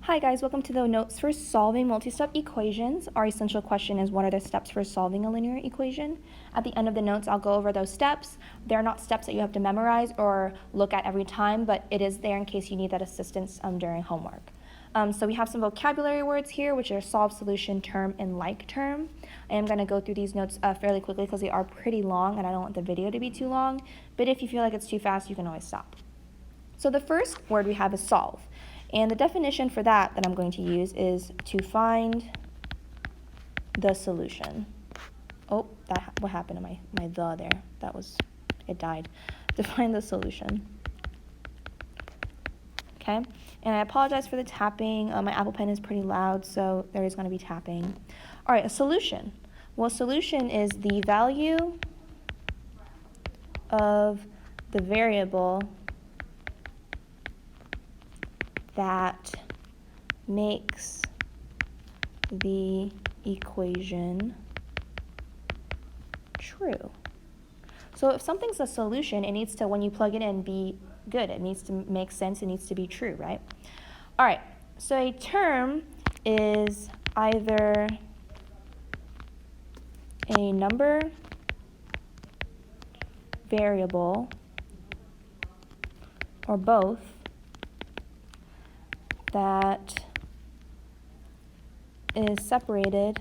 Hi guys, welcome to the notes for solving multi-step equations. Our essential question is, what are the steps for solving a linear equation? At the end of the notes, I'll go over those steps. They're not steps that you have to memorize or look at every time, but it is there in case you need that assistance during homework. So we have some vocabulary words here, which are solve, solution, term, and like term. I am going to go through these notes fairly quickly because they are pretty long and I don't want the video to be too long, but if you feel like it's too fast, you can always stop. So the first word we have is solve. And the definition for that I'm going to use is to find the solution. Oh, what happened to my the there? It died. To find the solution. Okay, and I apologize for the tapping. My Apple Pen is pretty loud, so there is going to be tapping. All right, a solution. Well, a solution is the value of the variable that makes the equation true. So if something's a solution, it needs to, when you plug it in, be good. It needs to make sense. It needs to be true, right? All right, so a term is either a number, variable, or both that is separated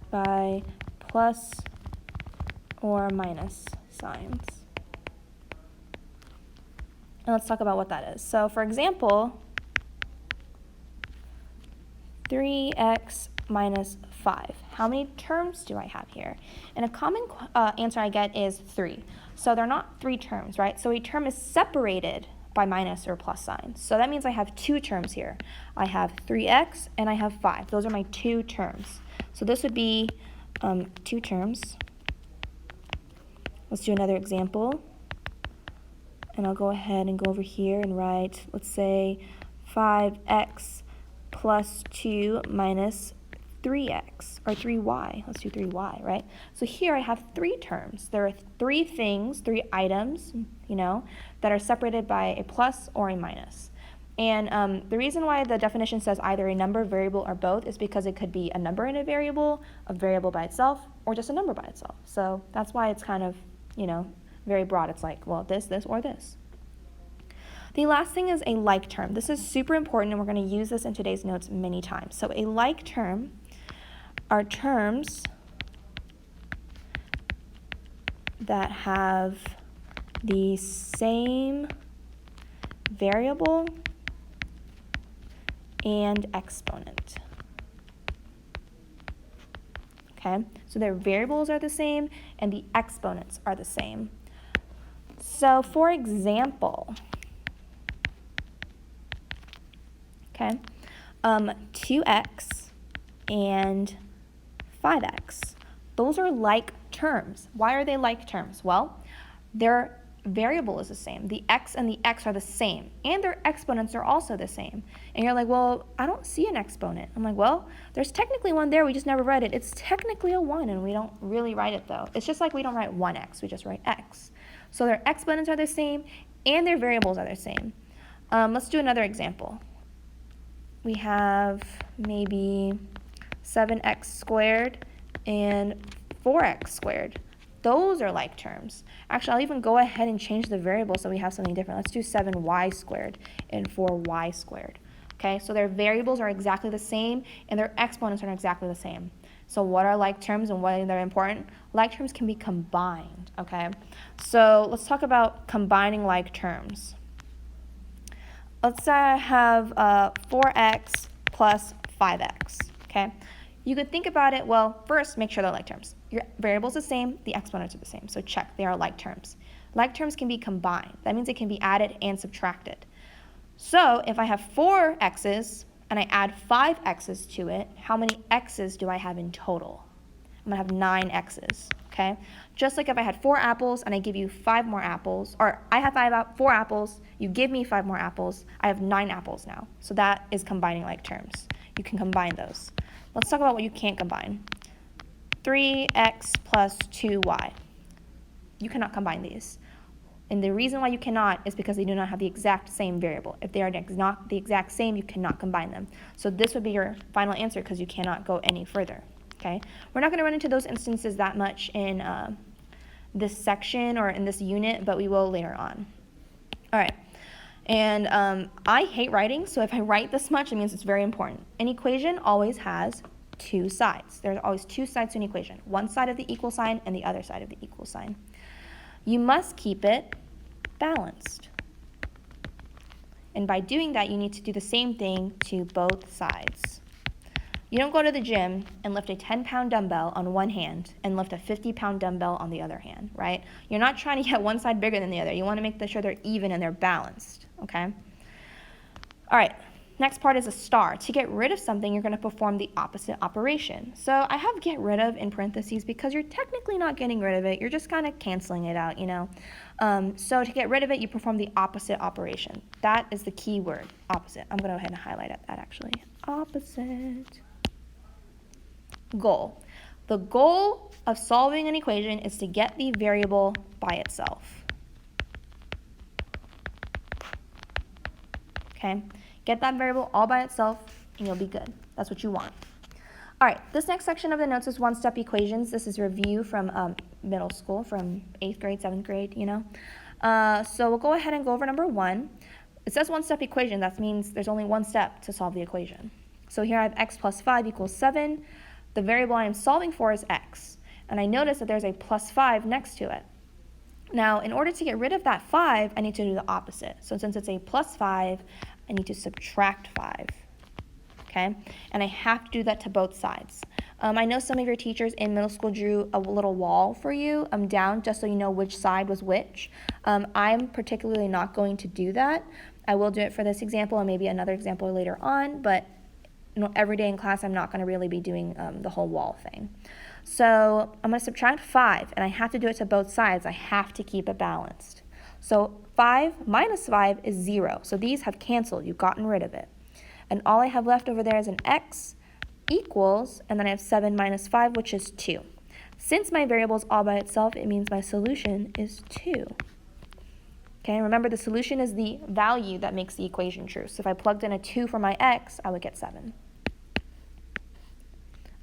by plus or minus signs. And let's talk about what that is. So for example, 3x minus 5. How many terms do I have here? And a common answer I get is 3. So they're not 3 terms, right? So a term is separated by minus or plus signs. So that means I have 2 terms here. I have 3x and I have 5. Those are my 2 terms. So this would be 2 terms. Let's do another example. And I'll go ahead and go over here and write, let's say 5x plus 2 minus 3x, or 3y. Let's do 3y, right? So here I have 3 terms. There are 3 things, 3 items, that are separated by a plus or a minus. And the reason why the definition says either a number, variable, or both is because it could be a number and a variable by itself, or just a number by itself. So that's why it's kind of, very broad. It's like, well, this, or this. The last thing is a like term. This is super important, and we're going to use this in today's notes many times. So a like term are terms that have the same variable and exponent. Okay, so their variables are the same and the exponents are the same. So for example, 2x and 5x. Those are like terms. Why are they like terms? Well, their variable is the same. The x and the x are the same, and their exponents are also the same. And you're like, well, I don't see an exponent. I'm like, well, there's technically one there. We just never write it. It's technically a 1, and we don't really write it, though. It's just like we don't write 1x. We just write x. So their exponents are the same, and their variables are the same. Let's do another example. We have maybe 7x squared and 4x squared. Those are like terms. Actually, I'll even go ahead and change the variable so we have something different. Let's do 7y squared and 4y squared. Okay, so their variables are exactly the same and their exponents are exactly the same. So what are like terms and why they're important? Like terms can be combined, okay? So let's talk about combining like terms. Let's say I have 4x plus 5x, okay? You could think about it, well, first, make sure they're like terms. Your variable's the same, the exponents are the same, so check, they are like terms. Like terms can be combined. That means it can be added and subtracted. So if I have 4 x's and I add 5 x's to it, how many x's do I have in total? I'm gonna have 9 x's, okay? Just like if I had 4 apples and I give you 5 more apples, or I have 4 apples, you give me 5 more apples, I have 9 apples now. So that is combining like terms. You can combine those. Let's talk about what you can't combine. 3x plus 2y. You cannot combine these. And the reason why you cannot is because they do not have the exact same variable. If they are not the exact same, you cannot combine them. So this would be your final answer because you cannot go any further. Okay? We're not going to run into those instances that much in this section or in this unit, but we will later on. All right. And I hate writing, so if I write this much, it means it's very important. An equation always has two sides. There's always two sides to an equation. One side of the equal sign and the other side of the equal sign. You must keep it balanced. And by doing that, you need to do the same thing to both sides. You don't go to the gym and lift a 10-pound dumbbell on one hand and lift a 50-pound dumbbell on the other hand, right? You're not trying to get one side bigger than the other. You want to make sure they're even and they're balanced, okay? All right, next part is a star. To get rid of something, you're going to perform the opposite operation. So I have get rid of in parentheses because you're technically not getting rid of it. You're just kind of canceling it out, you know? So to get rid of it, you perform the opposite operation. That is the key word, opposite. I'm going to go ahead and highlight that actually. Opposite. Goal. The goal of solving an equation is to get the variable by itself. Okay? Get that variable all by itself and you'll be good. That's what you want. All right, this next section of the notes is one-step equations. This is a review from middle school, from 8th grade, 7th grade, you know. So we'll go ahead and go over number 1. It says one-step equation. That means there's only one step to solve the equation. So here I have x plus 5 equals 7. The variable I am solving for is x. And I notice that there's a plus 5 next to it. Now, in order to get rid of that 5, I need to do the opposite. So since it's a plus 5, I need to subtract 5. Okay? And I have to do that to both sides. I know some of your teachers in middle school drew a little wall for you down just so you know which side was which. I'm particularly not going to do that. I will do it for this example and maybe another example later on, but you know, every day in class I'm not going to really be doing the whole wall thing. So I'm going to subtract 5, and I have to do it to both sides. I have to keep it balanced. So 5 minus 5 is 0. So these have canceled. You've gotten rid of it. And all I have left over there is an x equals, and then I have 7 minus 5, which is 2. Since my variable is all by itself, it means my solution is 2. Okay, remember the solution is the value that makes the equation true. So if I plugged in a 2 for my x, I would get 7.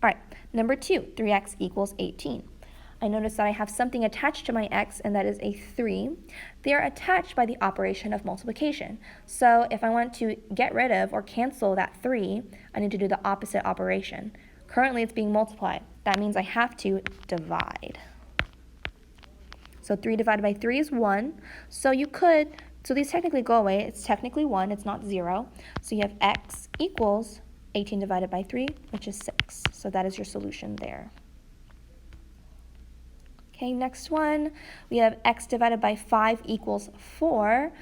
All right, number 2, 3x equals 18. I notice that I have something attached to my x, and that is a 3. They are attached by the operation of multiplication. So if I want to get rid of or cancel that 3, I need to do the opposite operation. Currently, it's being multiplied. That means I have to divide. So 3 divided by 3 is 1. So these technically go away. It's technically 1. It's not 0. So you have x equals 18 divided by 3, which is 6. So that is your solution there. Okay, next one, we have x divided by 5 equals 4.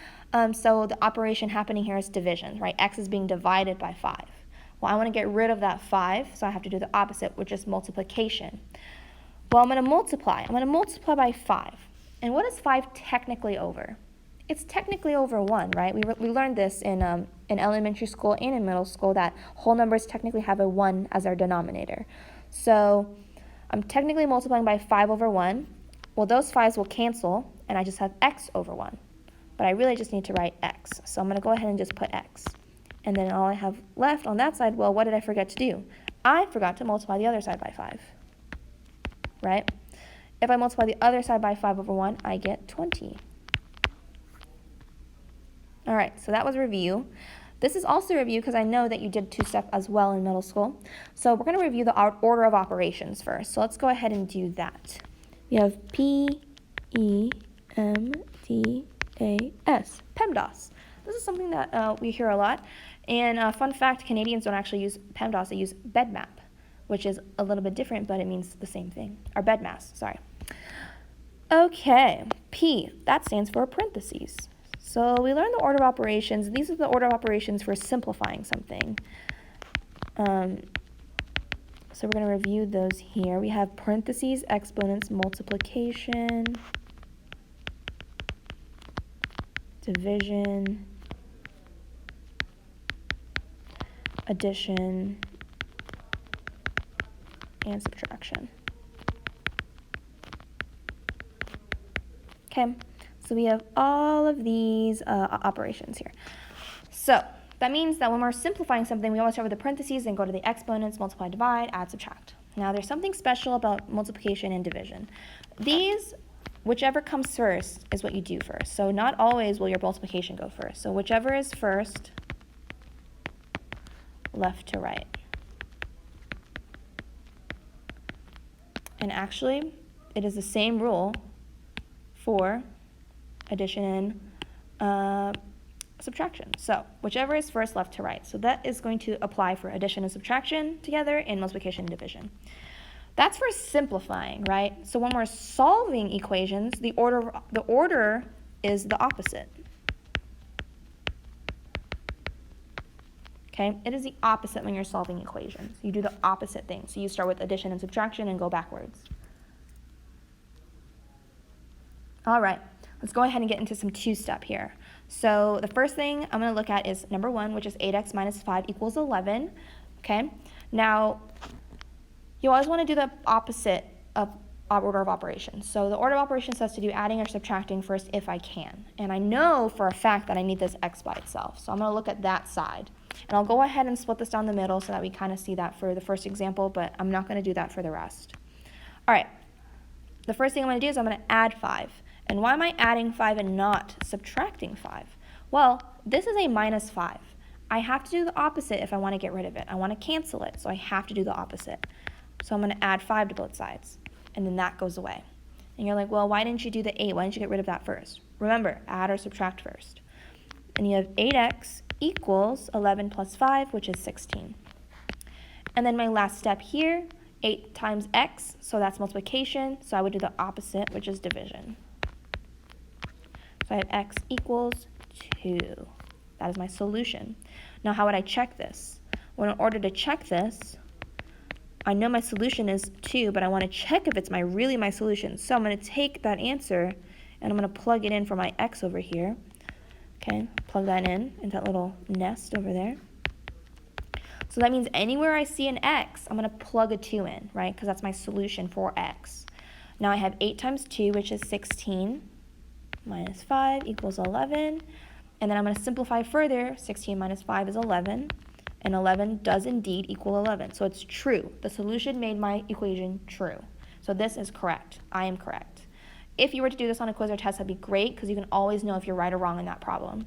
So the operation happening here is division, right? X is being divided by 5. Well, I want to get rid of that 5, so I have to do the opposite, which is multiplication. Well, I'm going to multiply. I'm going to multiply by 5. And what is 5 technically over? It's technically over 1, right? We learned this in elementary school and in middle school that whole numbers technically have a 1 as their denominator. So I'm technically multiplying by 5 over 1. Well, those 5s will cancel, and I just have x over 1. But I really just need to write x. So I'm going to go ahead and just put x. And then all I have left on that side, well, what did I forget to do? I forgot to multiply the other side by 5, right? If I multiply the other side by 5 over 1, I get 20. All right, so that was review. This is also review because I know that you did two-step as well in middle school. So we're going to review the order of operations first. So let's go ahead and do that. We have PEMDAS, PEMDAS. This is something that we hear a lot. And fun fact, Canadians don't actually use PEMDAS. They use BEDMAP, which is a little bit different, but it means the same thing. Or BEDMAS, sorry. Okay, P, that stands for parentheses. So we learned the order of operations. These are the order of operations for simplifying something. So we're going to review those here. We have parentheses, exponents, multiplication, division, addition, and subtraction. Okay, So we have all of these operations here. So that means that when we're simplifying something, we always start with the parentheses and go to the exponents, multiply, divide, add, subtract. Now there's something special about multiplication and division. These, whichever comes first is what you do first. So not always will your multiplication go first. So whichever is first, left to right. And actually, it is the same rule for addition and subtraction. So whichever is first, left to right. So that is going to apply for addition and subtraction together and multiplication and division. That's for simplifying, right? So when we're solving equations, the order is the opposite. Okay, it is the opposite when you're solving equations. You do the opposite thing. So you start with addition and subtraction and go backwards. All right, let's go ahead and get into some two-step here. So the first thing I'm going to look at is number 1, which is 8x minus 5 equals 11. Okay, now you always want to do the opposite of order of operations. So the order of operations has to do adding or subtracting first if I can. And I know for a fact that I need this x by itself. So I'm going to look at that side. And I'll go ahead and split this down the middle so that we kind of see that for the first example, but I'm not going to do that for the rest. All right, the first thing I'm going to do is I'm going to add 5. And why am I adding 5 and not subtracting 5? Well, this is a minus 5. I have to do the opposite if I want to get rid of it. I want to cancel it, so I have to do the opposite. So I'm going to add 5 to both sides, and then that goes away. And you're like, well, why didn't you do the 8? Why didn't you get rid of that first? Remember, add or subtract first. And you have 8x equals 11 plus 5, which is 16. And then my last step here, 8 times x, so that's multiplication. So I would do the opposite, which is division. So I have x equals 2. That is my solution. Now how would I check this? Well, in order to check this, I know my solution is 2, but I want to check if it's really my solution. So I'm going to take that answer, and I'm going to plug it in for my x over here. Okay, plug that in into that little nest over there. So that means anywhere I see an x, I'm going to plug a 2 in, right? Because that's my solution for x. Now I have 8 times 2, which is 16, minus 5 equals 11. And then I'm going to simplify further. 16 minus 5 is 11. And 11 does indeed equal 11. So it's true. The solution made my equation true. So this is correct. I am correct. If you were to do this on a quiz or test, that'd be great because you can always know if you're right or wrong in that problem.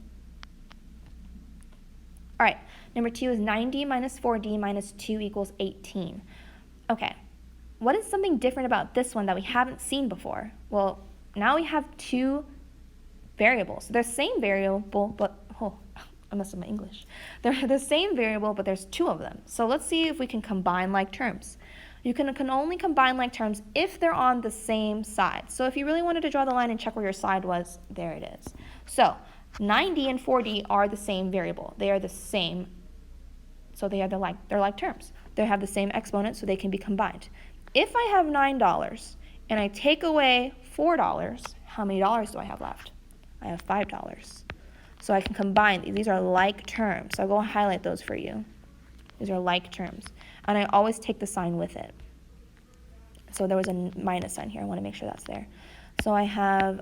All right, number 2 is 9d minus 4d minus 2 equals 18. Okay, what is something different about this one that we haven't seen before? Well, now we have 2 variables. They're the same variable, but, I messed up my English. They're the same variable, but there's 2 of them. So let's see if we can combine like terms. You can only combine like terms if they're on the same side. So if you really wanted to draw the line and check where your side was, there it is. So 9d and 4d are the same variable. They are the same. So they're like terms. They have the same exponent, so they can be combined. If I have $9 and I take away $4, how many dollars do I have left? I have $5. So I can combine these. These are like terms. So I'll go and highlight those for you. These are like terms. And I always take the sign with it. So there was a minus sign here. I want to make sure that's there. So I have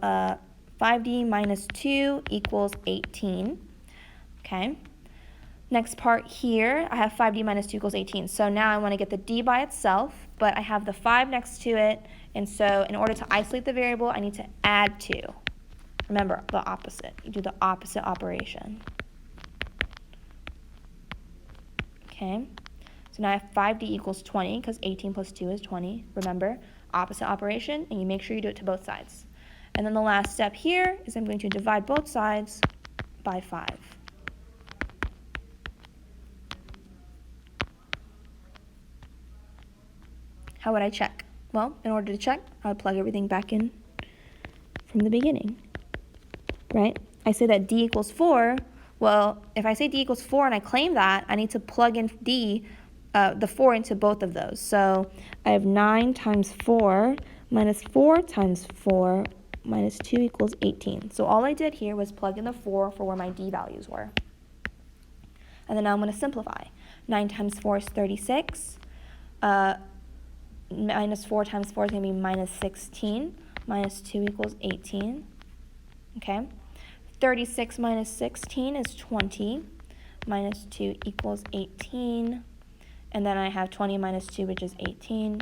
5d minus 2 equals 18. Okay. Next part here, I have 5d minus 2 equals 18. So now I want to get the d by itself, but I have the 5 next to it. And so in order to isolate the variable, I need to add 2. Remember, the opposite. You do the opposite operation. Okay. So now I have 5d equals 20 because 18 plus 2 is 20. Remember, opposite operation, and you make sure you do it to both sides. And then the last step here is I'm going to divide both sides by 5. How would I check? Well, in order to check, I would plug everything back in from the beginning, right? I say that d equals 4. Well, if I say d equals 4 and I claim that, I need to plug in the 4 into both of those. So I have 9 times 4 minus 4 times 4 minus 2 equals 18. So all I did here was plug in the 4 for where my d values were. And then now I'm going to simplify. 9 times 4 is 36. Minus 4 times 4 is going to be minus 16. Minus 2 equals 18. okay? 36 minus 16 is 20, minus 2 equals 18, and then I have 20 minus 2, which is 18,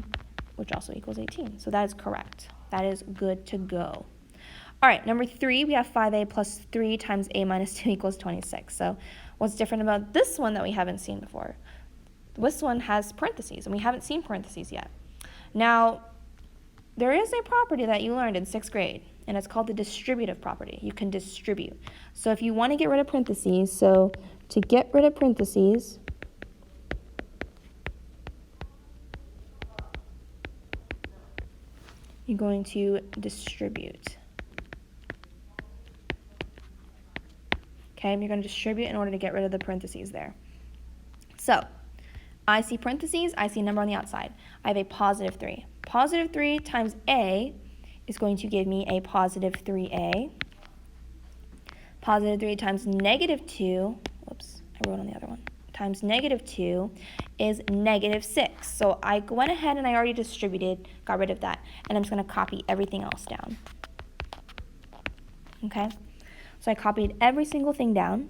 which also equals 18. So that is correct. That is good to go. All right, number 3, we have 5a plus 3 times a minus 2 equals 26. So what's different about this one that we haven't seen before? This one has parentheses, and we haven't seen parentheses yet. Now, there is a property that you learned in 6th grade, and it's called the distributive property. You can distribute. So if you want to get rid of parentheses, so to get rid of parentheses, you're going to distribute. Okay, you're going to distribute in order to get rid of the parentheses there. So, I see parentheses, I see a number on the outside. I have a positive 3. Positive 3 times a is going to give me a positive 3a. Positive 3 times negative 2, whoops, I wrote on the other one, times negative 2 is negative 6. So I went ahead and I already distributed, got rid of that, and I'm just going to copy everything else down. Okay, so I copied every single thing down.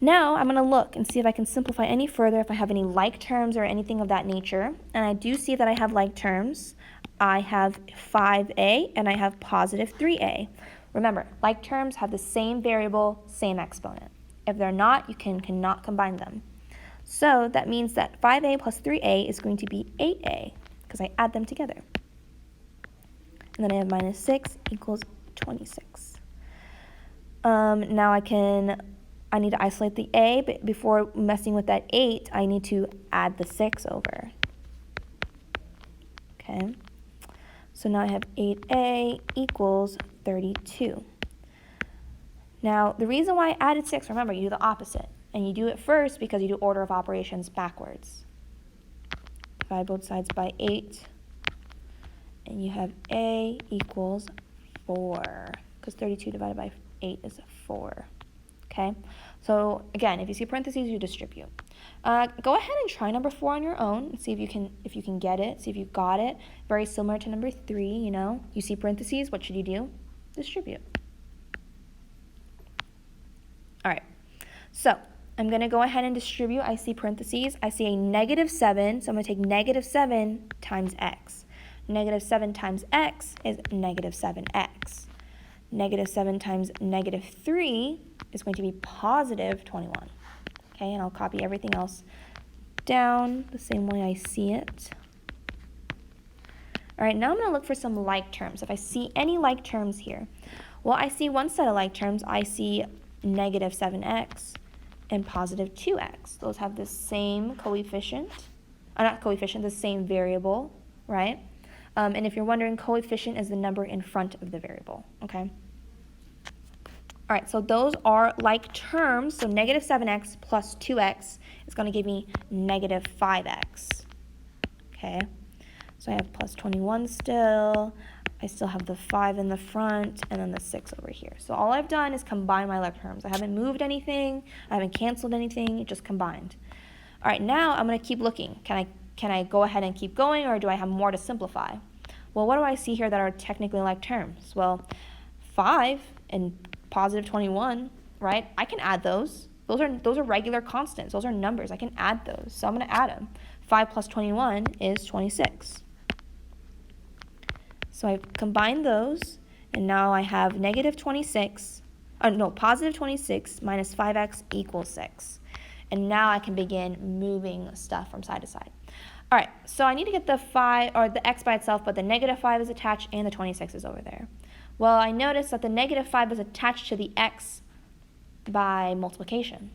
Now I'm going to look and see if I can simplify any further, if I have any like terms or anything of that nature. And I do see that I have like terms. I have 5a and I have positive 3a. Remember, like terms have the same variable, same exponent. If they're not, you cannot combine them. So that means that 5a plus 3a is going to be 8a because I add them together. And then I have minus 6 equals 26. Now I need to isolate the a, but before messing with that 8, I need to add the 6 over. Okay, so now I have 8a equals 32. Now, the reason why I added 6, remember, you do the opposite. And you do it first because you do order of operations backwards. Divide both sides by 8. And you have a equals 4. Because 32 divided by 8 is 4. Okay? So, again, if you see parentheses, you distribute. Go ahead and try number 4 on your own and see if you can get it, see if you got it. Very similar to number 3, you know. You see parentheses, what should you do? Distribute. All right. So, I'm going to go ahead and distribute. I see parentheses. I see a negative 7, so I'm going to take negative 7 times x. Negative 7 times x is negative 7x. Negative 7 times negative 3 is going to be positive 21. Okay, and I'll copy everything else down the same way I see it. All right, now I'm going to look for some like terms. If I see any like terms here, well, I see one set of like terms. I see negative 7x and positive 2x. Those have the same coefficient, not coefficient, the same variable, right? And if you're wondering, coefficient is the number in front of the variable, okay? All right, so those are like terms. So negative 7x plus 2x is going to give me negative 5x, okay? So I have plus 21 still. I still have the 5 in the front and then the 6 over here. So all I've done is combine my like terms. I haven't moved anything. I haven't canceled anything. It just combined. All right, now I'm going to keep looking. Can I go ahead and keep going, or do I have more to simplify? Well, what do I see here that are technically like terms? Well, 5 and positive 21, right? I can add those. Those are regular constants. Those are numbers. I can add those. So I'm going to add them. 5 plus 21 is 26. So I've combined those, and now I have negative 26, positive 26 minus 5x equals 6. And now I can begin moving stuff from side to side. All right, so I need to get the 5, or the x by itself, but the negative 5 is attached and the 26 is over there. Well, I noticed that the negative 5 is attached to the x by multiplication,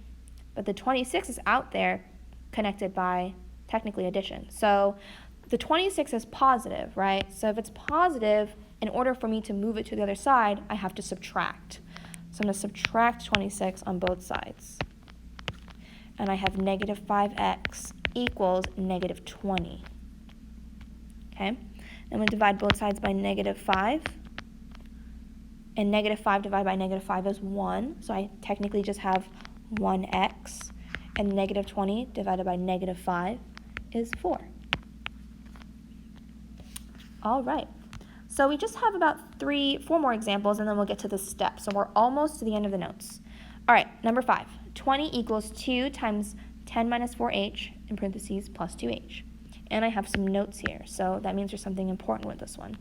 but the 26 is out there connected by technically addition. So the 26 is positive, right? So if it's positive, in order for me to move it to the other side, I have to subtract. So I'm going to subtract 26 on both sides. And I have negative 5x equals negative 20. Okay? I'm going to divide both sides by negative 5. And negative 5 divided by negative 5 is 1. So I technically just have 1x. And negative 20 divided by negative 5 is 4. All right. So we just have about 4 more examples, and then we'll get to the step. So we're almost to the end of the notes. All right, number 5. 20 equals 2 times 10 minus 4h, in parentheses, plus 2h. And I have some notes here, so that means there's something important with this one.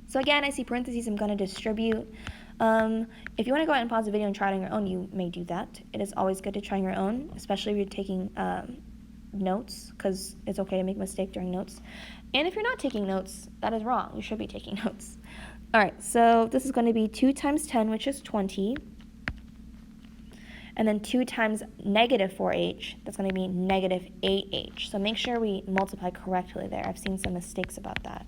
So again, I see parentheses, I'm going to distribute. If you want to go ahead and pause the video and try it on your own, you may do that. It is always good to try on your own, especially if you're taking notes, because it's okay to make a mistake during notes. And if you're not taking notes, that is wrong. You should be taking notes. All right, so this is going to be 2 times 10, which is 20. And then 2 times negative 4h, that's going to be negative 8h. So make sure we multiply correctly there. I've seen some mistakes about that.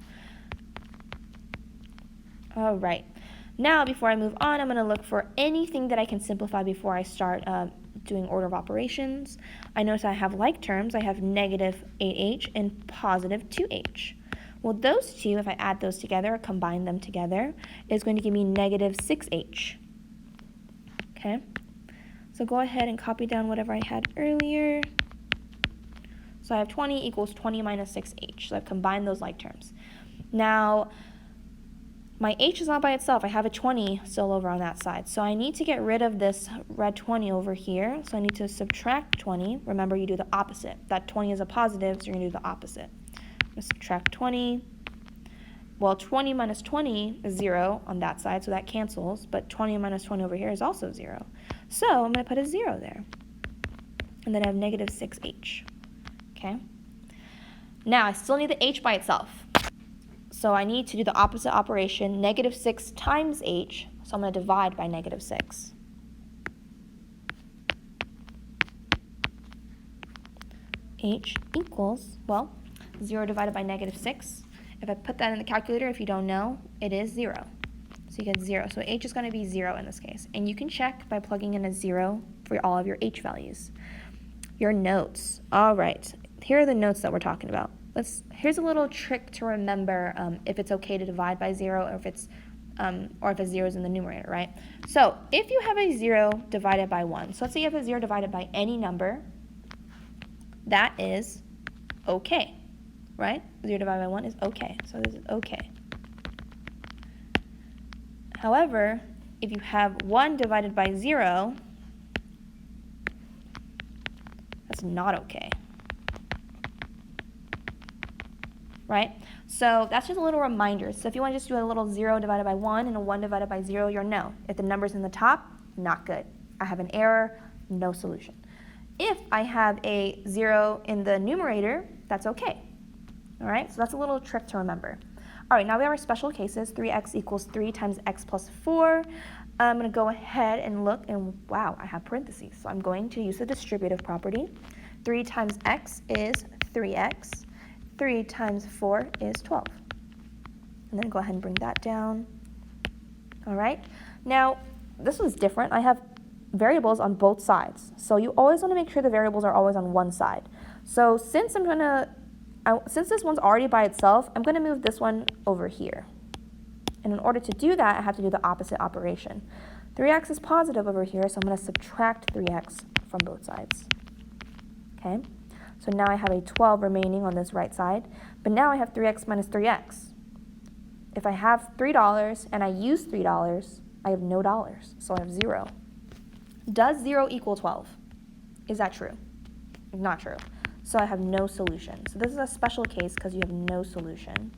All right. Now, before I move on, I'm going to look for anything that I can simplify before I start doing order of operations. I notice I have like terms. I have negative 8h and positive 2h. Well, those two, if I add those together or combine them together, is going to give me negative 6h. Okay? So go ahead and copy down whatever I had earlier. So I have 20 equals 20 minus 6h. So I've combined those like terms. Now, my h is not by itself. I have a 20 still over on that side. So I need to get rid of this red 20 over here. So I need to subtract 20. Remember, you do the opposite. That 20 is a positive, so you're going to do the opposite. I'm going to subtract 20. Well, 20 minus 20 is 0 on that side, so that cancels. But 20 minus 20 over here is also 0. So I'm going to put a 0 there. And then I have negative 6h. Okay? Now, I still need the h by itself. So I need to do the opposite operation, negative 6 times h. So I'm going to divide by negative 6. H equals, well, 0 divided by negative 6. If I put that in the calculator, if you don't know, it is 0. So you get 0. So h is going to be 0 in this case. And you can check by plugging in a 0 for all of your h values. Your notes. All right. Here are the notes that we're talking about. Here's a little trick to remember if it's okay to divide by 0 or if it's 0 is in the numerator, right? So if you have a 0 divided by 1, so let's say you have a 0 divided by any number, that is okay, right? 0 divided by 1 is okay, so this is okay. However, if you have 1 divided by 0, that's not okay. Right? So that's just a little reminder. So if you want to just do a little 0 divided by 1 and a 1 divided by 0, you're no. If the number's in the top, not good. I have an error, no solution. If I have a 0 in the numerator, that's okay. All right? So that's a little trick to remember. All right, now we have our special cases. 3x equals 3 times x plus 4. I'm going to go ahead and look, and wow, I have parentheses. So I'm going to use the distributive property. 3 times x is 3x. 3 times 4 is 12. And then go ahead and bring that down. All right. Now, this one's different. I have variables on both sides. So you always want to make sure the variables are always on one side. So since since this one's already by itself, I'm going to move this one over here. And in order to do that, I have to do the opposite operation. 3x is positive over here, so I'm going to subtract 3x from both sides. Okay? So now I have a 12 remaining on this right side, but now I have 3x minus 3x. If I have $3 and I use $3, I have no dollars, so I have 0. Does 0 equal 12? Is that true? Not true. So I have no solution. So this is a special case because you have no solution.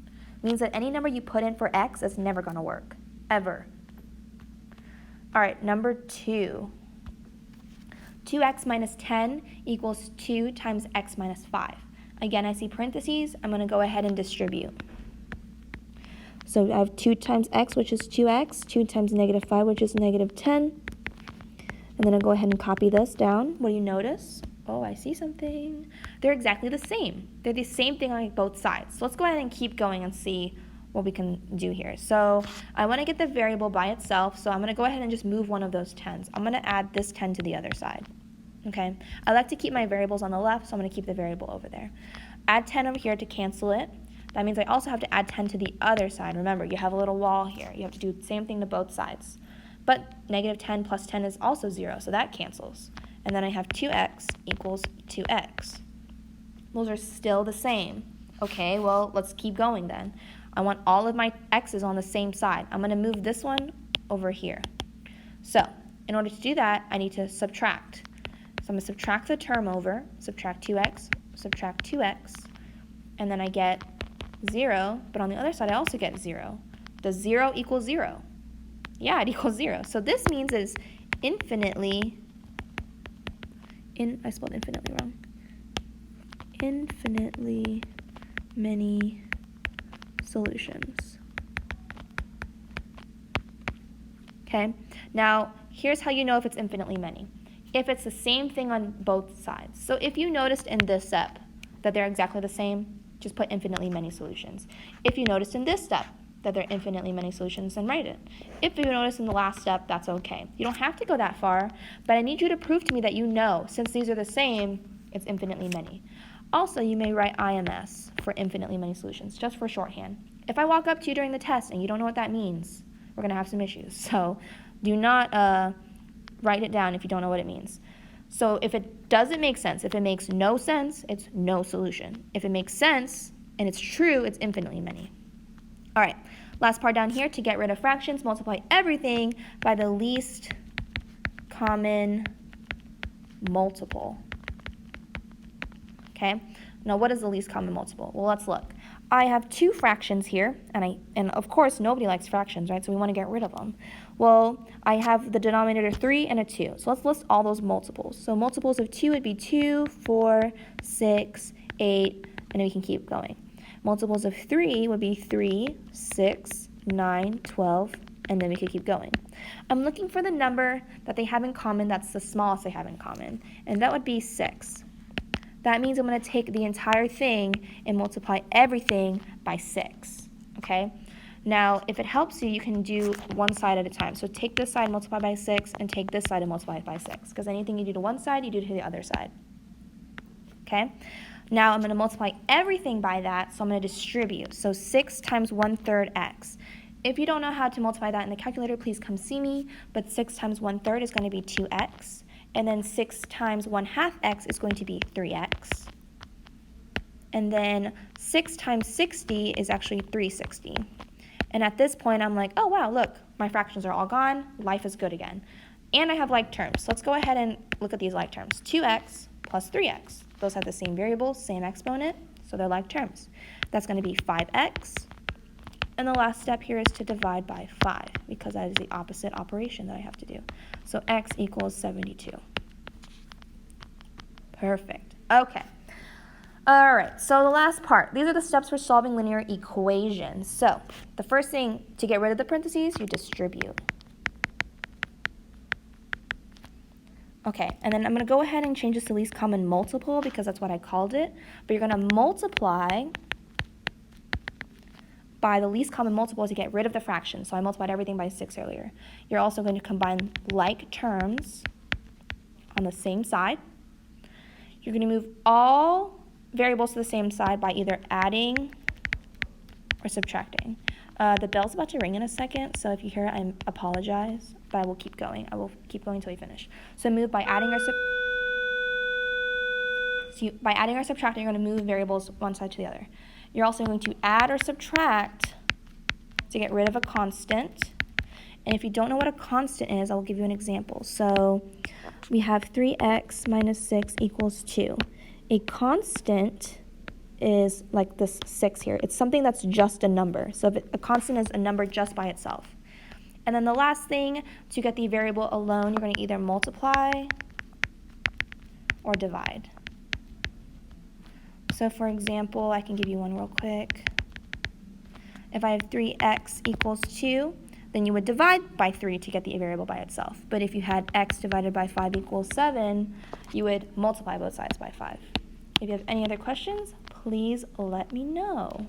It means that any number you put in for x is never going to work, ever. All right, number 2. 2x minus 10 equals 2 times x minus 5. Again, I see parentheses. I'm going to go ahead and distribute. So I have 2 times x, which is 2x, 2 times negative 5, which is negative 10. And then I'll go ahead and copy this down. What do you notice? Oh, I see something. They're exactly the same. They're the same thing on both sides. So let's go ahead and keep going and see what we can do here. So I want to get the variable by itself, so I'm going to go ahead and just move one of those 10s. I'm going to add this 10 to the other side. Okay, I like to keep my variables on the left, so I'm going to keep the variable over there. Add 10 over here to cancel it. That means I also have to add 10 to the other side. Remember, you have a little wall here. You have to do the same thing to both sides. But negative 10 plus 10 is also 0, so that cancels. And then I have 2x equals 2x. Those are still the same. Okay, well, let's keep going then. I want all of my x's on the same side. I'm going to move this one over here. So in order to do that, I need to subtract. So I'm going to subtract the term over, subtract 2x, and then I get 0, but on the other side I also get 0. Does 0 equal 0? Yeah, it equals 0. So this means it's infinitely, I spelled infinitely wrong, infinitely many solutions. Okay, now here's how you know if it's infinitely many. If it's the same thing on both sides. So if you noticed in this step that they're exactly the same, just put infinitely many solutions. If you noticed in this step that they're infinitely many solutions, then write it. If you notice in the last step, that's okay. You don't have to go that far, but I need you to prove to me that you know, since these are the same, it's infinitely many. Also, you may write IMS for infinitely many solutions, just for shorthand. If I walk up to you during the test and you don't know what that means, we're going to have some issues. So do not write it down if you don't know what it means. So if it doesn't make sense, if it makes no sense, it's no solution. If it makes sense and it's true, it's infinitely many. All right, last part down here, to get rid of fractions, multiply everything by the least common multiple. Okay, now what is the least common multiple? Well, let's look. I have two fractions here, and of course nobody likes fractions, right? So we want to get rid of them. Well, I have the denominator 3 and a 2. So let's list all those multiples. So multiples of 2 would be 2, 4, 6, 8, and then we can keep going. Multiples of 3 would be 3, 6, 9, 12, and then we could keep going. I'm looking for the number that they have in common that's the smallest they have in common, and that would be 6. That means I'm going to take the entire thing and multiply everything by 6, okay? Now, if it helps you, you can do one side at a time. So take this side, multiply by 6, and take this side and multiply it by 6, because anything you do to one side, you do to the other side, okay? Now, I'm going to multiply everything by that, so I'm going to distribute. So 6 times 1/3 x. If you don't know how to multiply that in the calculator, please come see me, but 6 times 1/3 is going to be 2x. And then 6 times 1/2 x is going to be 3x. And then 6 times 60 is actually 360. And at this point, I'm like, oh, wow, look, my fractions are all gone. Life is good again. And I have like terms. Let's go ahead and look at these like terms. 2x plus 3x. Those have the same variable, same exponent, so they're like terms. That's going to be 5x. And the last step here is to divide by 5, because that is the opposite operation that I have to do. So x equals 72. Perfect. Okay. All right, so the last part. These are the steps for solving linear equations. So the first thing, to get rid of the parentheses, you distribute. Okay, and then I'm going to go ahead and change this to least common multiple, because that's what I called it. But you're going to multiply by the least common multiple to get rid of the fraction. So I multiplied everything by 6 earlier. You're also going to combine like terms on the same side. You're going to move all variables to the same side by either adding or subtracting. The bell's about to ring in a second, so if you hear it, I apologize, but I will keep going. I will keep going until we finish. So move by adding or subtracting, you're going to move variables one side to the other. You're also going to add or subtract to get rid of a constant. And if you don't know what a constant is, I'll give you an example. So we have 3x minus 6 equals 2. A constant is like this 6 here. It's something that's just a number. So if a constant is a number just by itself. And then the last thing, to get the variable alone, you're going to either multiply or divide. So for example, I can give you one real quick. If I have 3x equals 2, then you would divide by 3 to get the variable by itself. But if you had x divided by 5 equals 7, you would multiply both sides by 5. If you have any other questions, please let me know.